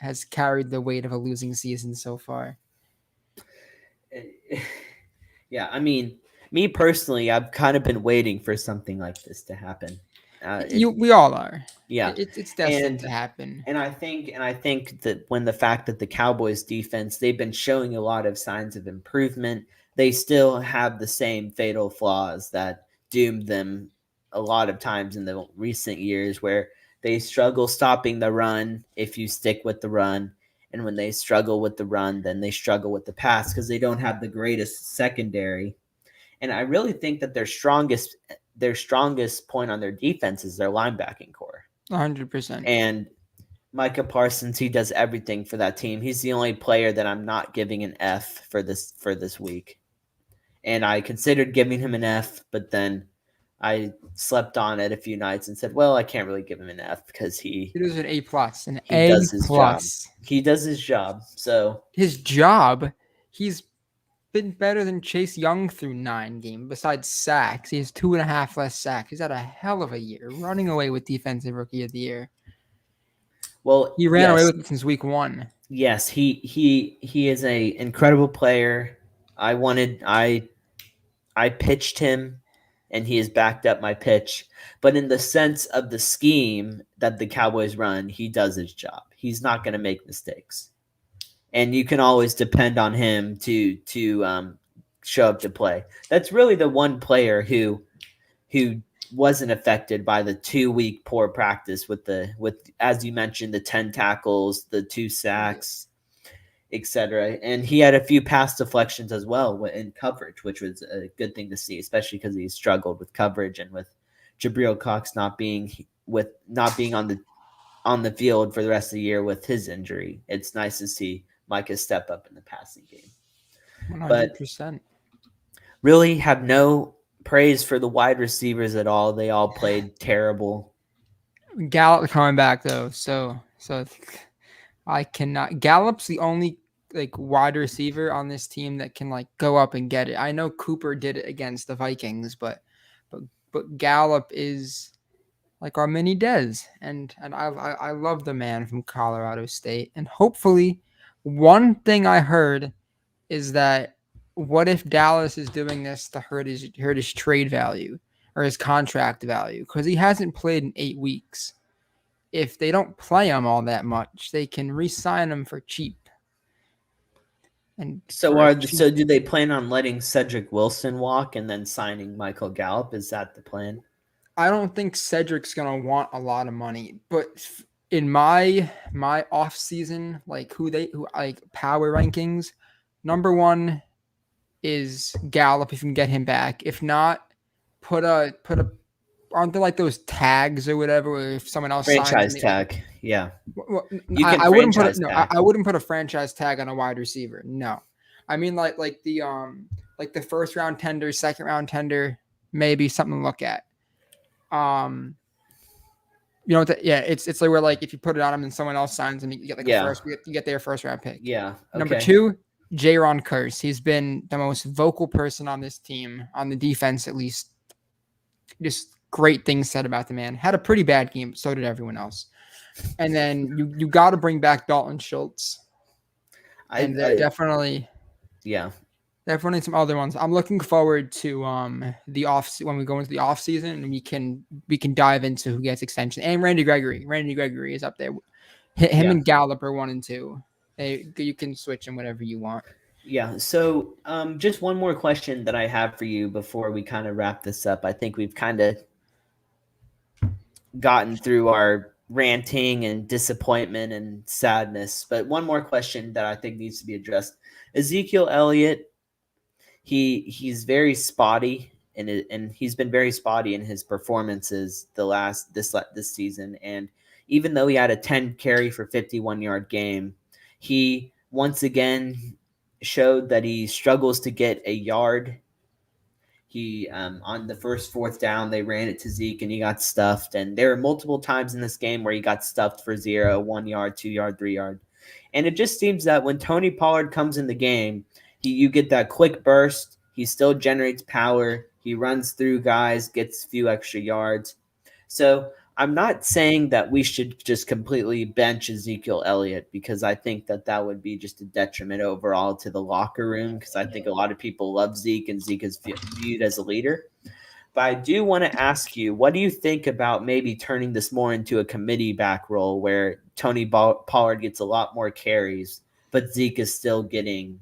has carried the weight of a losing season so far. Yeah, I mean, me personally, I've kind of been waiting for something like this to happen. We all are. Yeah, It's destined to and happen. I think that when the fact that the Cowboys defense, they've been showing a lot of signs of improvement, they still have the same fatal flaws that doomed them a lot of times in the recent years where they struggle stopping the run if you stick with the run, and when they struggle with the run, then they struggle with the pass because they don't have the greatest secondary. And I really think that their strongest point on their defense is their linebacking core. 100%. And Micah Parsons, he does everything for that team. He's the only player that I'm not giving an F for this week. And I considered giving him an F, but then I slept on it a few nights and said, "Well, I can't really give him an F because It is an A plus, an he A does his job. plus. He does his job." So, His job, he's been better than Chase Young through 9 games. Besides sacks, he has 2.5 less sacks. He's had a hell of a year, running away with Defensive Rookie of the Year. well, He ran away yes, with it since week 1. yes, he is a incredible player. I pitched him and he has backed up my pitch. But in the sense of the scheme that the Cowboys run, he does his job. He's not going to make mistakes. And you can always depend on him to show up to play. That's really the one player who wasn't affected by the 2 week poor practice with as you mentioned, the 10 tackles, the 2 sacks, etc. And he had a few pass deflections as well in coverage, which was a good thing to see, especially because he struggled with coverage and with Jabril Cox not being on the field for the rest of the year with his injury. It's nice to see Micah step up in the passing game. but 100%. really have no praise for the wide receivers at all. They all played terrible. Gallup coming back though, so I cannot. Gallup's the only like wide receiver on this team that can like go up and get it. I know Cooper did it against the Vikings, but but Gallup is like our mini Dez, and I love the man from Colorado State, and hopefully, one thing I heard is that what if Dallas is doing this to hurt his trade value or his contract value because he hasn't played in 8 weeks. If they don't play him all that much, they can re-sign him for cheap and So for a are cheap. so do they plan on letting Cedric Wilson walk and then signing Michael Gallup? Is that the plan? I don't think Cedric's gonna want a lot of money, but in my off season, like who like power rankings, number one is Gallup if you can get him back. If not, put a aren't there like those tags or whatever where if someone else signs Franchise him, tag. Yeah. well, You can I wouldn't put it. franchise No, tag. I wouldn't put a franchise tag on a wide receiver. No, I mean like the first round tender, second round tender, maybe something to look at. Um, yeah, it's like where like if you put it on him and someone else signs him, you get like a Yeah. first, you get their first round pick. Yeah. Number Okay. two, Jaron Curse. He's been the most vocal person on this team, on the defense at least. Just great things said about the man. Had a pretty bad game, so did everyone else. And then you got to bring back Dalton Schultz, I, and I definitely yeah. definitely some other ones. I'm looking forward to the off when we go into the off season and we can dive into who gets extension and Randy Gregory. Randy Gregory is up there. Him Yeah. and Gallup are 1 and 2. You can switch them whatever you want. Yeah. So just one more question that I have for you before we kind of wrap this up. I think we've kind of gotten through our ranting and disappointment and sadness. But one more question that I think needs to be addressed. Ezekiel Elliott, he's very spotty and he's been very spotty in his performances this season. And even though he had a 10 carry for 51-yard game, he once again showed that he struggles to get a yard. He on the first fourth down, they ran it to Zeke and he got stuffed. And there were multiple times in this game where he got stuffed for 0, 1 yard, 2 yard, 3 yard. And it just seems that when Tony Pollard comes in the game, you get that quick burst. He still generates power. He runs through guys, gets a few extra yards. So I'm not saying that we should just completely bench Ezekiel Elliott because I think that would be just a detriment overall to the locker room because I think a lot of people love Zeke and Zeke is viewed as a leader. But I do want to ask you, what do you think about maybe turning this more into a committee back role where Tony Pollard gets a lot more carries, but Zeke is still getting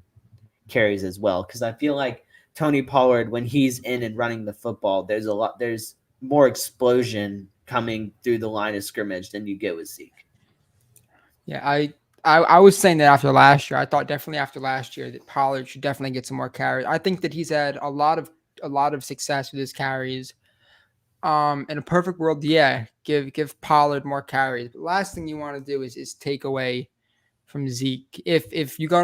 carries as well? Because I feel like Tony Pollard, when he's in and running the football, there's more explosion coming through the line of scrimmage than you get with Zeke. Yeah, I was saying that after last year. I thought definitely after last year that Pollard should definitely get some more carries. I think that he's had a lot of success with his carries. In a perfect world, yeah, give Pollard more carries. But last thing you want to do is take away from Zeke. If you go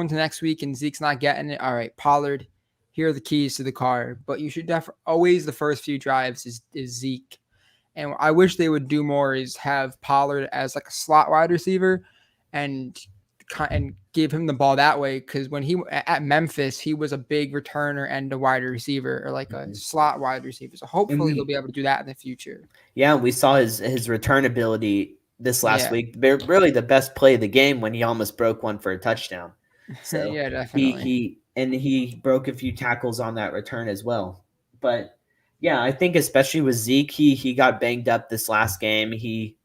into next week and Zeke's not getting it, all right, Pollard, here are the keys to the car. But you should always the first few drives is Zeke. And I wish they would do more is have Pollard as like a slot wide receiver and give him the ball that way. Because when he at Memphis, he was a big returner and a wide receiver or like a slot wide receiver. So And hopefully he'll be we able to do that in the future. we saw his return ability this last Yeah, week. Really the best play of the game when he almost broke one for a touchdown. So yeah, he definitely. he broke a few tackles on that return as well. But yeah, I think especially with Zeke, he got banged up this last game. He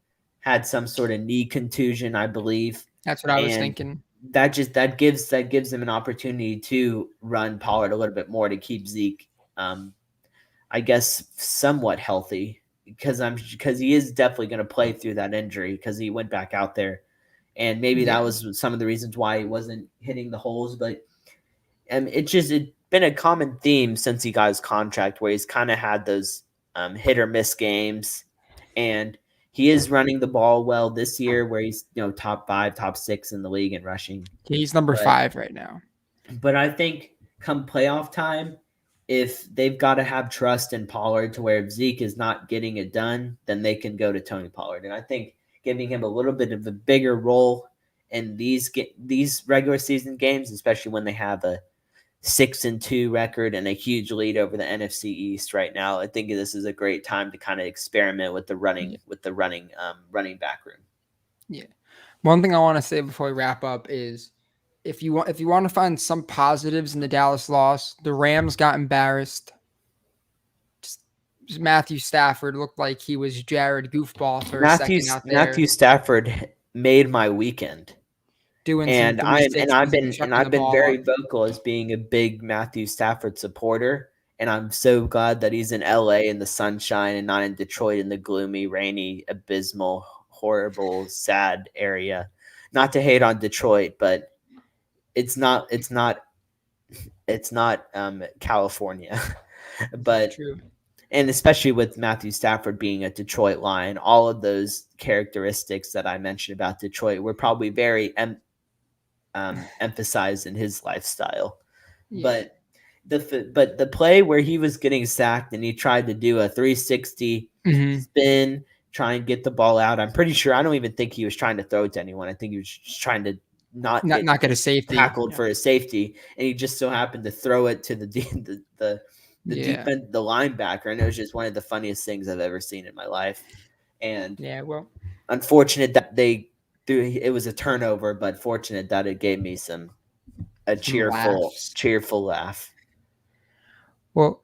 had some sort of knee contusion, I believe, That's what I was and thinking. that gives him an opportunity to run Pollard a little bit more to keep Zeke, I guess, somewhat healthy because he is definitely going to play through that injury because he went back out there, and maybe that Yeah. was some of the reasons why he wasn't hitting the holes. But it's been a common theme since he got his contract where he's kind of had those hit or miss games, and he is running the ball well this year where he's top 5, top 6 in the league in rushing. He's number But 5 right now. But I think come playoff time, if they've got to have trust in Pollard to where if Zeke is not getting it done, then they can go to Tony Pollard. And I think giving him a little bit of a bigger role in these regular season games, especially when they have a 6-2 record and a huge lead over the NFC East right now, I think this is a great time to kind of experiment with the Yeah. running back room. Yeah. One thing I want to say before we wrap up is if you want to find some positives in the Dallas loss, the Rams got embarrassed. Matthew Stafford looked like he was Jared Goofball for a second out there, Matthew Stafford made my weekend. doing some And three-sixties and chucking I've the been ball very up. vocal as being a big Matthew Stafford supporter, and I'm so glad that he's in LA in the sunshine and not in Detroit in the gloomy, rainy, abysmal, horrible, sad area. Not to hate on Detroit, but it's not California. This is But true. and especially with Matthew Stafford being a Detroit Lion, all of those characteristics that I mentioned about Detroit were probably very emphasized in his lifestyle. Yeah. But the play where he was getting sacked and he tried to do a 360 Mm-hmm. spin, try and get the ball out. I'm pretty sure I don't even think he was trying to throw it to anyone. I think he was just trying to not Not get not get a safety. tackled Yeah. for his safety, and he just so happened to throw it to the Yeah. defense, the linebacker, and it was just one of the funniest things I've ever seen in my life. And Yeah. Well, unfortunate that they threw it was a turnover, but fortunate that it gave me a some laughs. cheerful laugh. Well,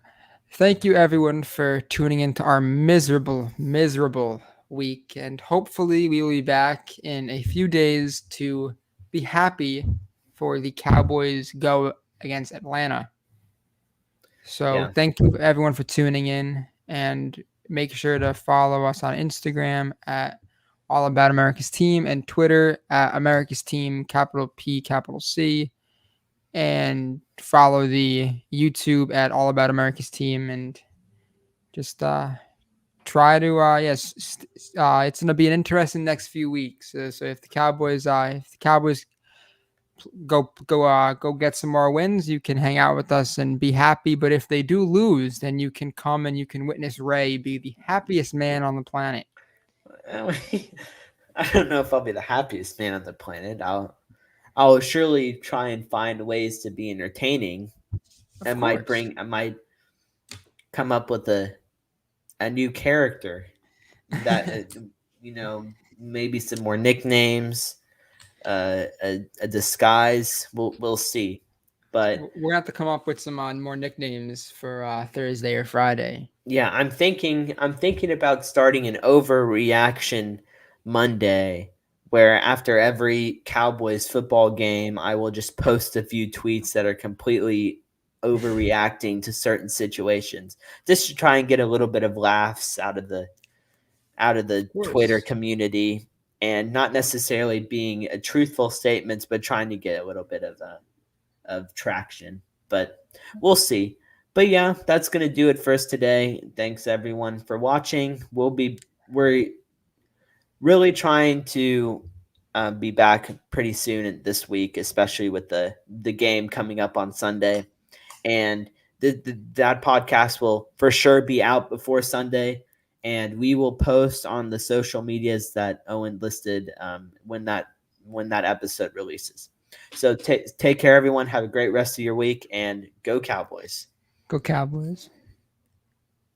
thank you everyone for tuning into our miserable week, and hopefully we will be back in a few days to be happy for the Cowboys go against Atlanta. So Yeah. thank you everyone for tuning in, and make sure to follow us on Instagram at All About America's Team and Twitter at America's Team, capital P, capital C, and follow the YouTube at All About America's Team, and just try to it's gonna be an interesting next few weeks. So if the Cowboys go get some more wins, you can hang out with us and be happy. But if they do lose, then you can come and you can witness Ray be the happiest man on the planet. I don't know if I'll be the happiest man on the planet. I'll surely try and find ways to be entertaining. Of course. I might come up with a new character that you know, maybe some more nicknames, a disguise. We'll see. But We're gonna have to come up with some more nicknames for Thursday or Friday. yeah, I'm thinking about starting an overreaction Monday where after every Cowboys football game I will just post a few tweets that are completely overreacting to certain situations. Just to try and get a little bit of laughs out of Of the Twitter course. community, and not necessarily being a truthful statements but trying to get a little bit of traction. But we'll see. But yeah, that's gonna do it for us today. Thanks everyone for watching. We're really trying to be back pretty soon this week, especially with the game coming up on Sunday, and that podcast will for sure be out before Sunday, and we will post on the social medias that Owen listed when that episode releases. So take care, everyone. Have a great rest of your week, and go Cowboys. Go Cowboys.